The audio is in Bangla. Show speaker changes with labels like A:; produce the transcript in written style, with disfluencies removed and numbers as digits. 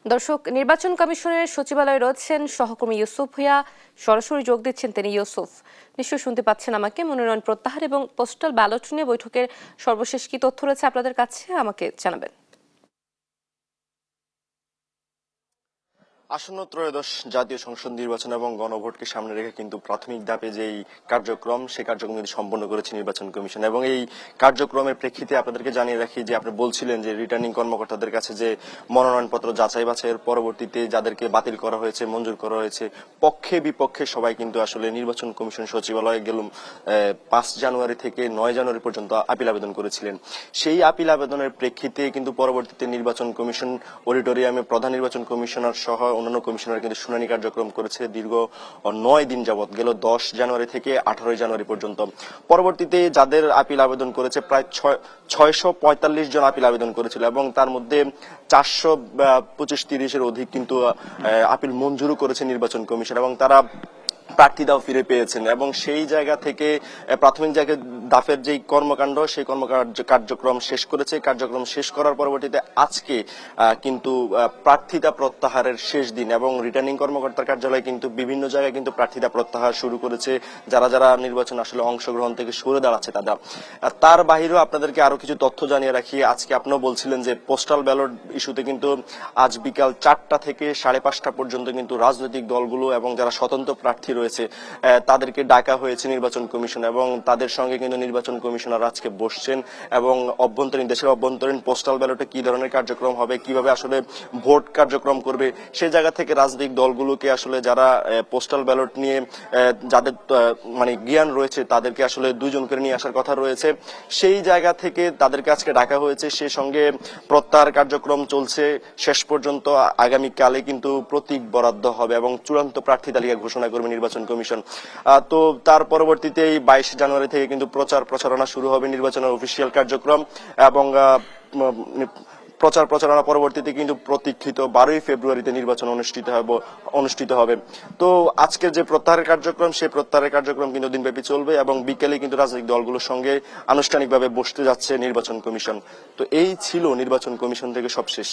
A: দর্শক, নির্বাচন কমিশনের সচিবালয়ে রয়েছেন সহকর্মী ইউসুফ ভূঁইয়া। সরাসরি যোগ দিচ্ছেন তিনি। ইউসুফ, নিশ্চয়ই শুনতে পাচ্ছেন আমাকে। মনোনয়ন প্রত্যাহার এবং পোস্টাল ব্যালট নিয়ে বৈঠকের সর্বশেষ কি তথ্য রয়েছে আপনাদের কাছে, আমাকে জানাবেন।
B: আসন্ন ত্রয়োদশ জাতীয় সংসদ নির্বাচন এবং গণভোটকে সামনে রেখে কিন্তু প্রাথমিক ধাপে যেই কার্যক্রম, সেই কার্যক্রম কিন্তু সম্পন্ন করেছে নির্বাচন কমিশন। এবং এই কার্যক্রমের প্রেক্ষিতে আপনাদেরকে জানিয়ে রাখি যে আপনি বলছিলেন যে রিটার্নিং কর্মকর্তাদের কাছে যে মনোনয়নপত্র যাচাই বাছাইয়ের পরবর্তীতে যাদেরকে বাতিল করা হয়েছে, মঞ্জুর করা হয়েছে, পক্ষে বিপক্ষে সবাই কিন্তু আসলে নির্বাচন কমিশন সচিবালয়ে গেল 5 জানুয়ারি থেকে 9 জানুয়ারি পর্যন্ত আপিল আবেদন করেছিলেন। সেই আপিল আবেদনের প্রেক্ষিতে কিন্তু পরবর্তীতে নির্বাচন কমিশন অডিটোরিয়ামে প্রধান নির্বাচন কমিশনার সহ অন্যান্য কমিশনার কিন্তু শুনানি কার্যক্রম করেছে দীর্ঘ 9 দিন যাবৎ, গেল 10 জানুয়ারি থেকে 18 জানুয়ারি পর্যন্ত। পরবর্তীতে যাদের আপিল আবেদন করেছে প্রায় 645 জন আপিল আবেদন করেছিল এবং তার মধ্যে 425-30-এর অধিক কিন্তু আপিল মঞ্জুর করেছে নির্বাচন কমিশন এবং তারা প্রার্থীরাও ফিরে পেয়েছেন। এবং সেই জায়গা থেকে প্রাথমিক জায়গায় দাফের যে কর্মকাণ্ড, সেই কার্যক্রম শেষ করেছে। কার্যক্রম শেষ করার পরবর্তীতে আজকে কিন্তু প্রার্থিতা প্রত্যাহারের শেষ দিন এবং রিটার্নিং কর্মকর্তার কার্যালয়ে কিন্তু বিভিন্ন জায়গায় কিন্তু প্রার্থিতা প্রত্যাহার শুরু করেছে যারা যারা নির্বাচন আসলে অংশগ্রহণ থেকে সরে দাঁড়াচ্ছে তারা। তার বাহিরেও আপনাদেরকে আরো কিছু তথ্য জানিয়ে রাখি। আজকে আপনিও বলছিলেন যে পোস্টাল ব্যালট ইস্যুতে কিন্তু আজ বিকাল 4টা থেকে 5:30 পর্যন্ত কিন্তু রাজনৈতিক দলগুলো এবং যারা স্বতন্ত্র প্রার্থী রয়েছে তাদেরকে ডাকা হয়েছে নির্বাচন কমিশন এবং তাদের সঙ্গে কিন্তু নির্বাচন কমিশনার আজকে বসছেন এবং দেশের অভ্যন্তরীণ পোস্টাল ব্যালটে কি ধরনের কার্যক্রম হবে, কিভাবে আসলে ভোট কার্যক্রম করবে, সেই জায়গা থেকে রাজনৈতিক দলগুলোকে আসলে যারা পোস্টাল ব্যালট নিয়ে যাদের মানে জ্ঞান রয়েছে তাদেরকে আসলে 2 জন করে নিয়ে আসার কথা রয়েছে। সেই জায়গা থেকে তাদেরকে আজকে ডাকা হয়েছে। সেই সঙ্গে প্রত্যাহার কার্যক্রম চলছে শেষ পর্যন্ত। আগামীকালে কিন্তু প্রতীক বরাদ্দ হবে এবং চূড়ান্ত প্রার্থী তালিকা ঘোষণা করবে নির্বাচন কমিশন। তো তার পরবর্তীতে 22 জানুয়ারি থেকে কিন্তু প্রচারণা শুরু হবে, নির্বাচনের অফিসিয়াল কার্যক্রম। এবং প্রচারণা পরবর্তীতে কিন্তু প্রতীক্ষিত 12 ফেব্রুয়ারিতে নির্বাচন অনুষ্ঠিত হবে। তো আজকের যে প্রত্যাহারের কার্যক্রম, সেই প্রত্যাহারের কার্যক্রম কিন্তু দিনব্যাপী চলবে এবং বিকেলে কিন্তু রাজনৈতিক দলগুলোর সঙ্গে আনুষ্ঠানিকভাবে বসতে যাচ্ছে নির্বাচন কমিশন। তো এই ছিল নির্বাচন কমিশন থেকে সবশেষ।